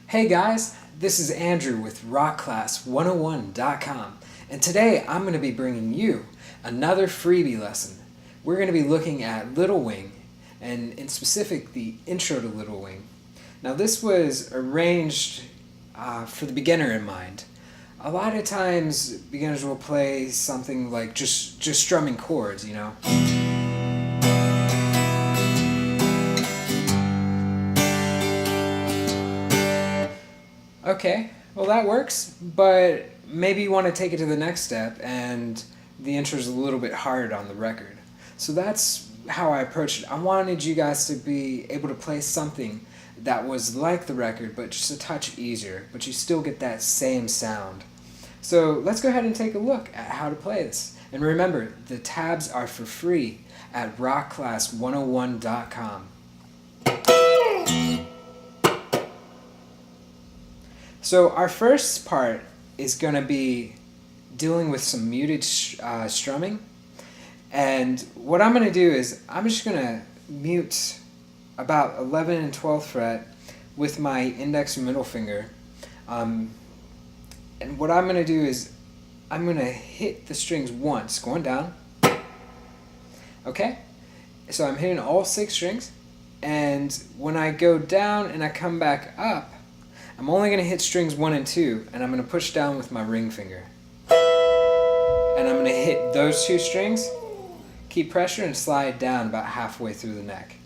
Hey guys, this is Andrew with rockclass101.com, and today I'm going to be bringing you another freebie lesson. We're going to be looking at Little Wing, and in specific the intro to Little Wing. Now this was arranged for the beginner in mind. A lot of times beginners will play something like just strumming chords, you know. Okay, well that works, but maybe you want to take it to the next step, and the intro is a little bit hard on the record. So that's how I approached it. I wanted you guys to be able to play something that was like the record, but just a touch easier, but you still get that same sound. So let's go ahead and take a look at how to play this. And remember, the tabs are for free at rockclass101.com. So our first part is going to be dealing with some muted strumming. And what I'm going to do is I'm just going to mute about 11th and 12th fret with my index and middle finger. And what I'm going to do is I'm going to hit the strings once, going down. Okay? So I'm hitting all 6 strings. And when I go down and I come back up, I'm only going to hit strings 1 and 2, and I'm going to push down with my ring finger. And I'm going to hit those 2 strings, keep pressure, and slide down about halfway through the neck.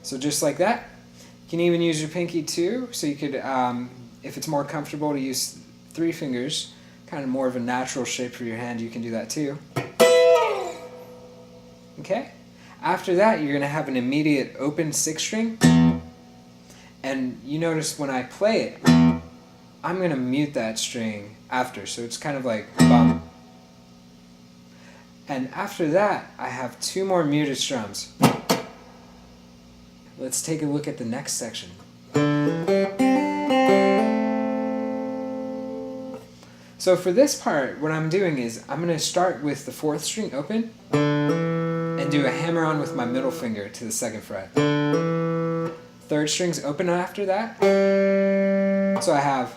So just like that. You can even use your pinky too, so you could, if it's more comfortable to use 3 fingers, kind of more of a natural shape for your hand, you can do that too. Okay? After that, you're going to have an immediate open 6th string. And you notice when I play it, I'm going to mute that string after, so it's kind of like bum. And after that, I have 2 more muted strums. Let's take a look at the next section. So for this part, what I'm doing is I'm going to start with the 4th string open and do a hammer on with my middle finger to the 2nd fret. 3rd string's open after that. So I have,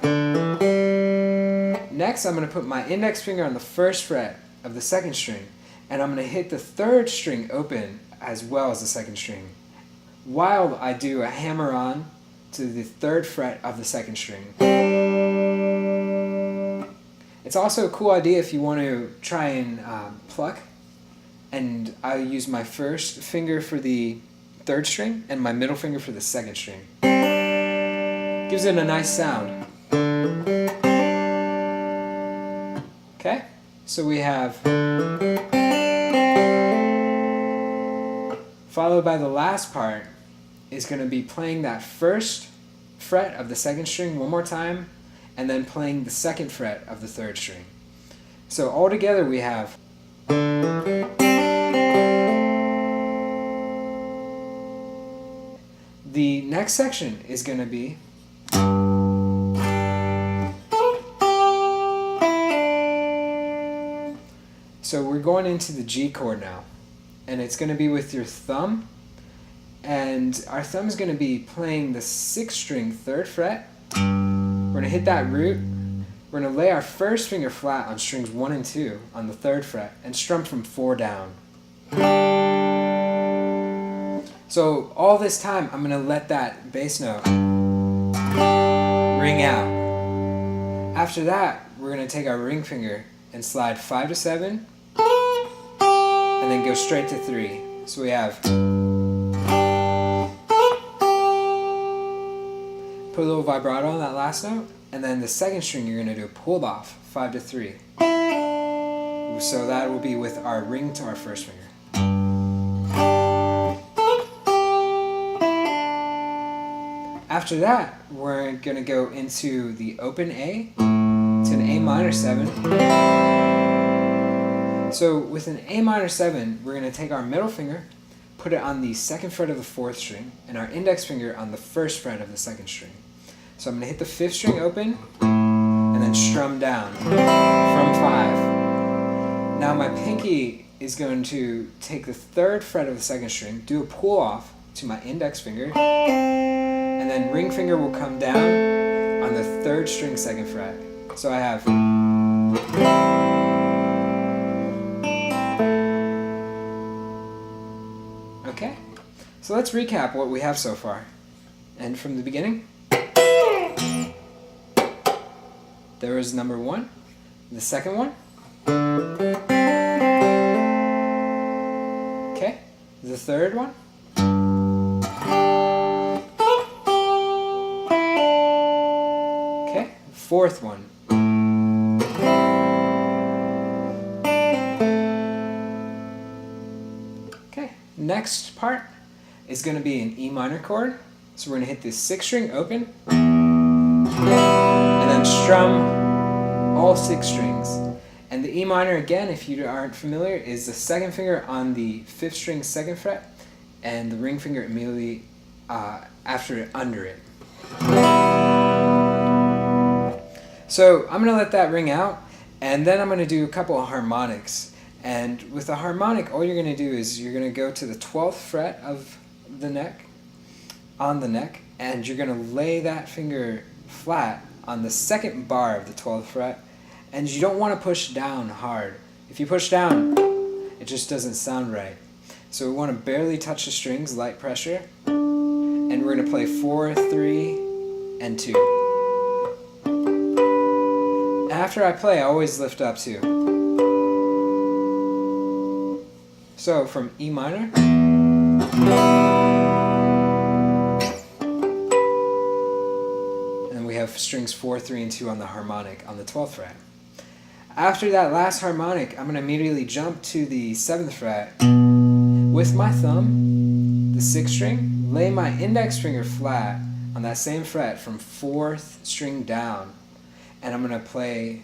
next I'm going to put my index finger on the 1st fret of the 2nd string, and I'm going to hit the 3rd string open as well as the 2nd string, while I do a hammer on to the 3rd fret of the 2nd string. It's also a cool idea if you want to try and pluck, and I use my 1st finger for the 3rd string and my middle finger for the 2nd string. Gives it a nice sound. Okay, so we have, followed by the last part is going to be playing that 1st fret of the 2nd string one more time, and then playing the 2nd fret of the 3rd string. So all together we have, the next section is going to be so we're going into the G chord now, and it's going to be with your thumb, and our thumb is going to be playing the 6th string 3rd fret. We're going to hit that root. We're going to lay our 1st finger flat on strings 1 and 2 on the 3rd fret and strum from 4 down. So all this time, I'm going to let that bass note ring out. After that, we're going to take our ring finger and slide 5 to 7, and then go straight to 3. So we have, put a little vibrato on that last note. and then the second string you're going to do a pulled off, 5 to 3. So that will be with our ring to our first finger. After that, we're going to go into the open A to an A minor 7. So with an A minor 7, we're going to take our middle finger, put it on the second fret of the 4th string, and our index finger on the 1st fret of the 2nd string. So I'm going to hit the 5th string open, and then strum down from 5. Now my pinky is going to take the 3rd fret of the 2nd string, do a pull off to my index finger, and then ring finger will come down on the 3rd string 2nd fret. So I have okay. So let's recap what we have so far. And from the beginning, there was number 1, the second one, okay, the third one, okay, fourth one, okay. Next part is going to be an E minor chord. So we're going to hit this 6th string open, and then strum all 6 strings. And the E minor, again, if you aren't familiar, is the 2nd finger on the 5th string 2nd fret, and the ring finger immediately after it, under it. So I'm going to let that ring out, and then I'm going to do a couple of harmonics. And with a harmonic, all you're going to do is you're going to go to the 12th fret of the neck, on the neck, and you're going to lay that finger flat on the 2nd bar of the 12th fret, and you don't want to push down hard. If you push down, it just doesn't sound right. So we want to barely touch the strings, light pressure, and we're going to play 4, 3, and 2. After I play, I always lift up too. So from E minor, and then we have strings 4, 3, and 2 on the harmonic on the 12th fret. After that last harmonic, I'm going to immediately jump to the 7th fret with my thumb, the 6th string, lay my index finger flat on that same fret from 4th string down, and I'm going to play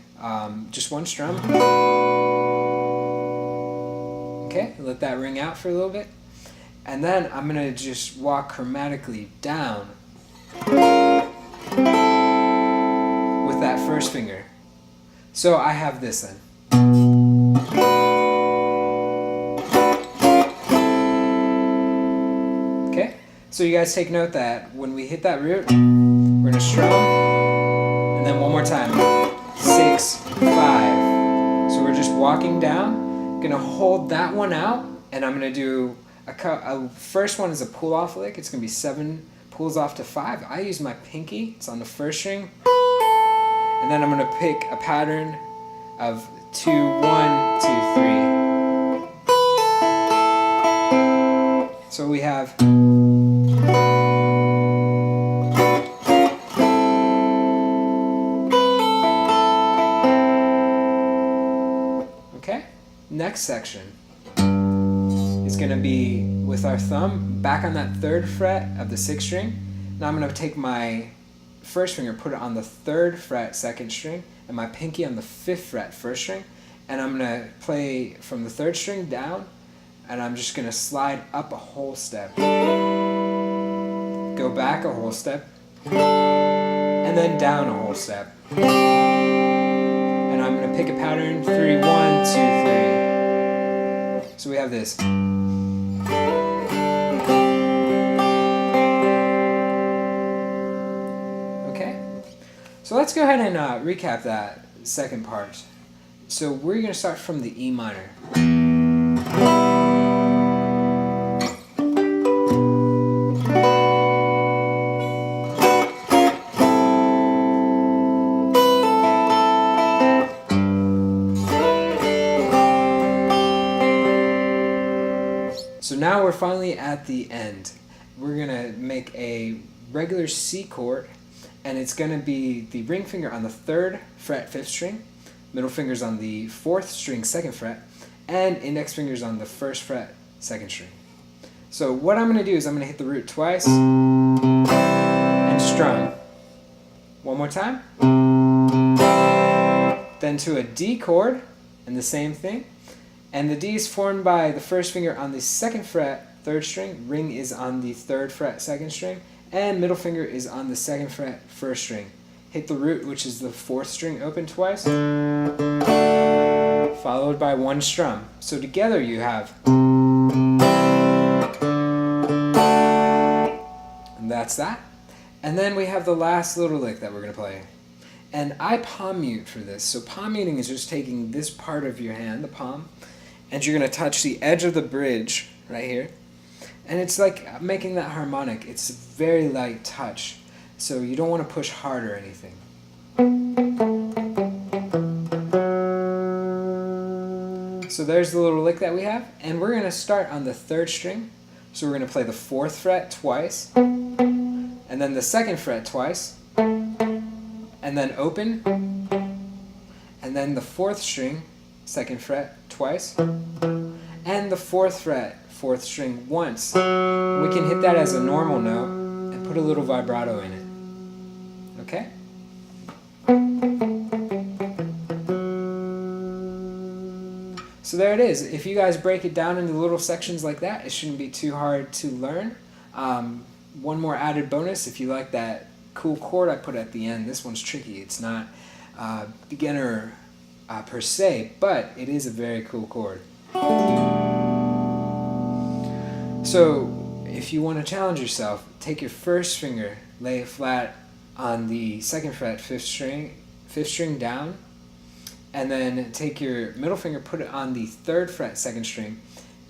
just one strum. Okay, let that ring out for a little bit, and then I'm going to just walk chromatically down with that first finger. So I have this then. Okay, so you guys take note that when we hit that root, we're going to strum, and then one more time, 6, 5. So we're just walking down, going to hold that one out, and I'm going to do a first one is a pull off lick. It's going to be 7 pulls off to 5. I use my pinky, it's on the 1st string. And then I'm going to pick a pattern of 2, 1, 2, 3. So we have okay. Next section is going to be with our thumb back on that 3rd fret of the 6th string. Now I'm going to take my 1st finger, put it on the 3rd fret 2nd string, and my pinky on the 5th fret 1st string, and I'm going to play from the 3rd string down, and I'm just going to slide up a whole step, go back a whole step, and then down a whole step. And I'm going to pick a pattern, 3, 1, 2, 3. So we have this. So let's go ahead and recap that second part. So we're going to start from the E minor. So now we're finally at the end. We're going to make a regular C chord, and it's going to be the ring finger on the 3rd fret 5th string, middle finger's on the 4th string 2nd fret, and index finger's on the 1st fret 2nd string. So what I'm going to do is I'm going to hit the root twice and strum. One more time. Then to a D chord, and the same thing. And the D is formed by the 1st finger on the 2nd fret 3rd string, ring is on the 3rd fret 2nd string, and middle finger is on the 2nd fret 1st string. Hit the root, which is the 4th string open twice, followed by one strum. So together you have, and that's that. And then we have the last little lick that we're going to play. And I palm mute for this. So palm muting is just taking this part of your hand, the palm, and you're going to touch the edge of the bridge right here. And it's like making that harmonic. It's a very light touch. So you don't want to push hard or anything. So there's the little lick that we have. And we're going to start on the 3rd string. So we're going to play the 4th fret twice, and then the 2nd fret twice, and then open, and then the 4th string, 2nd fret twice, and the 4th fret, 4th string once. We can hit that as a normal note and put a little vibrato in it. Okay? So there it is. If you guys break it down into little sections like that, it shouldn't be too hard to learn. One more added bonus, if you like that cool chord I put at the end, this one's tricky. It's not beginner per se, but it is a very cool chord. So if you want to challenge yourself, take your 1st finger, lay it flat on the 2nd fret 5th string down, and then take your middle finger, put it on the 3rd fret 2nd string,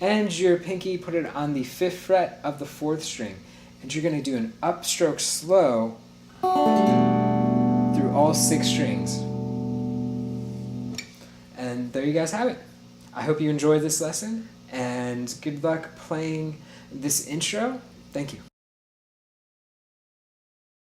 and your pinky, put it on the 5th fret of the 4th string. And you're going to do an upstroke slow through all 6 strings. And there you guys have it. I hope you enjoyed this lesson, and good luck playing this intro. Thank you.